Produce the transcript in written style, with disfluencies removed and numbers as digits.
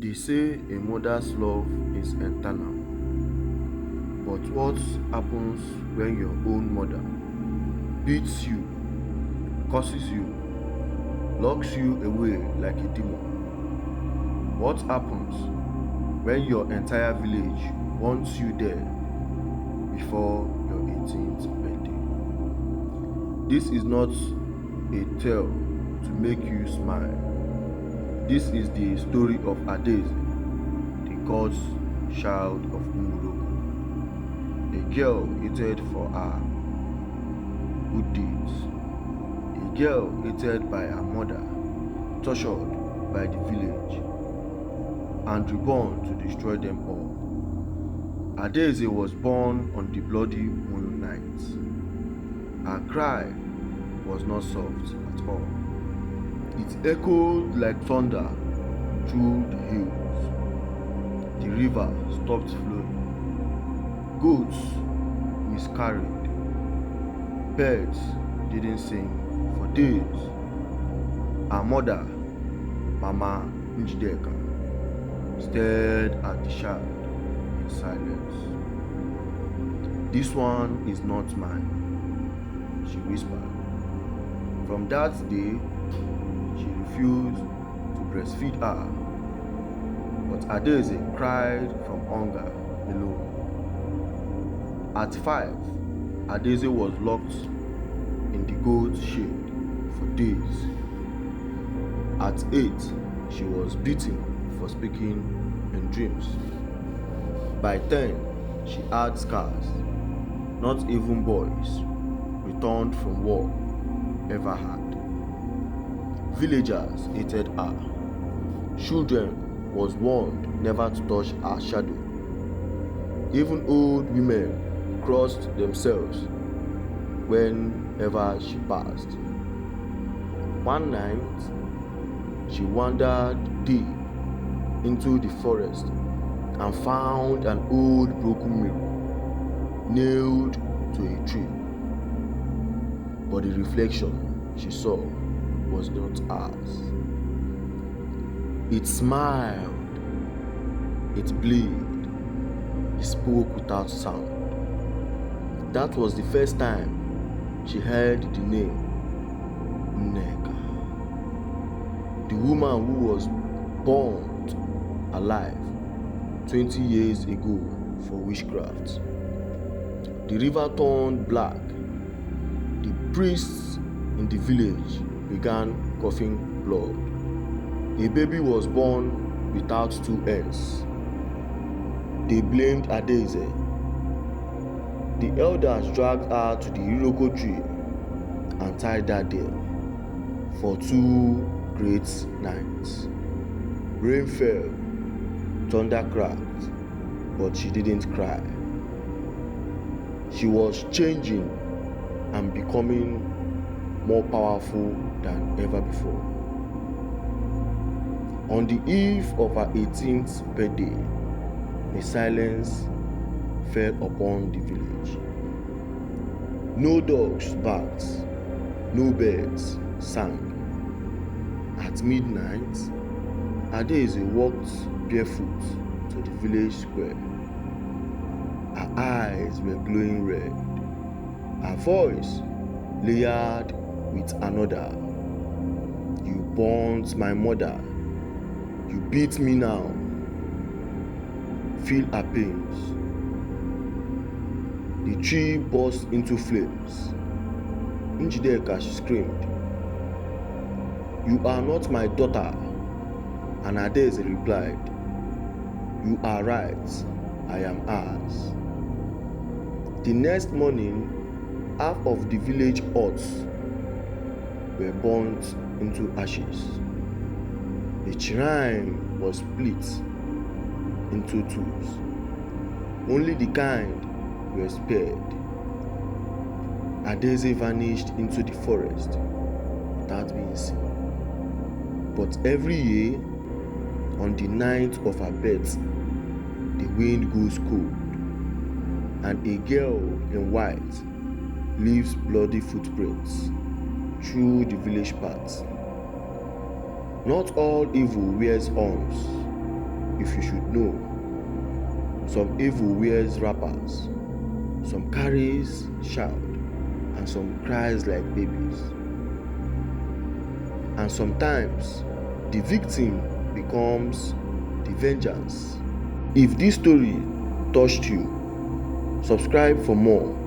They say a mother's love is eternal, but what happens when your own mother beats you, curses you, locks you away like a demon? What happens when your entire village wants you there before your 18th birthday? This is not a tale to make you smile. This is the story of Adaeze, the God's child of Umuloko, a girl hated for her good deeds, a girl hated by her mother, tortured by the village, and reborn to destroy them all. Adaeze was born on the bloody moon night. Her cry was not soft at all. It echoed like thunder through the hills. The river stopped flowing. Goats miscarried. Birds didn't sing for days. Her mother, Mama Njideka, stared at the child in silence. "This one is not mine," she whispered. From that day, she refused to breastfeed her, but Adaeze cried from hunger alone. At 5, Adaeze was locked in the goat's shade for days. At 8, she was beaten for speaking in dreams. By 10, she had scars. Not even boys returned from war ever had. Villagers hated her. Children was warned never to touch her shadow. Even old women crossed themselves whenever she passed. One night, she wandered deep into the forest and found an old broken mirror nailed to a tree. But the reflection she saw was not ours. It smiled, it blinked, it spoke without sound. That was the first time she heard the name Nneka, the woman who was burned alive 20 years ago for witchcraft. The river turned black. The priests in the village began coughing blood. A baby was born without 2 ends. They blamed Adaeze. The elders dragged her to the Iroko tree and tied her there for 2 great nights. Rain fell, thunder cracked, but she didn't cry. She was changing and becoming more powerful than ever before. On the eve of her 18th birthday, a silence fell upon the village. No dogs barked, no birds sang. At midnight, Adaeze walked barefoot to the village square. Her eyes were glowing red. Her voice layered with another. "You burnt my mother. You beat me now. Feel her pains." The tree burst into flames. Njideka screamed, "You are not my daughter." And Adaeze replied, "You are right, I am hers." The next morning, half of the village huts were burnt into ashes. The shrine was split into 2s. Only the kind were spared. Adaeze vanished into the forest without being seen. But every year, on the night of her birth, the wind goes cold, and a girl in white leaves bloody footprints through the village paths. Not all evil wears horns. life you should know. Some evil wears wrappers, some carries shout, and some cries like babies. And sometimes the victim becomes the vengeance. If this story touched you, subscribe for more.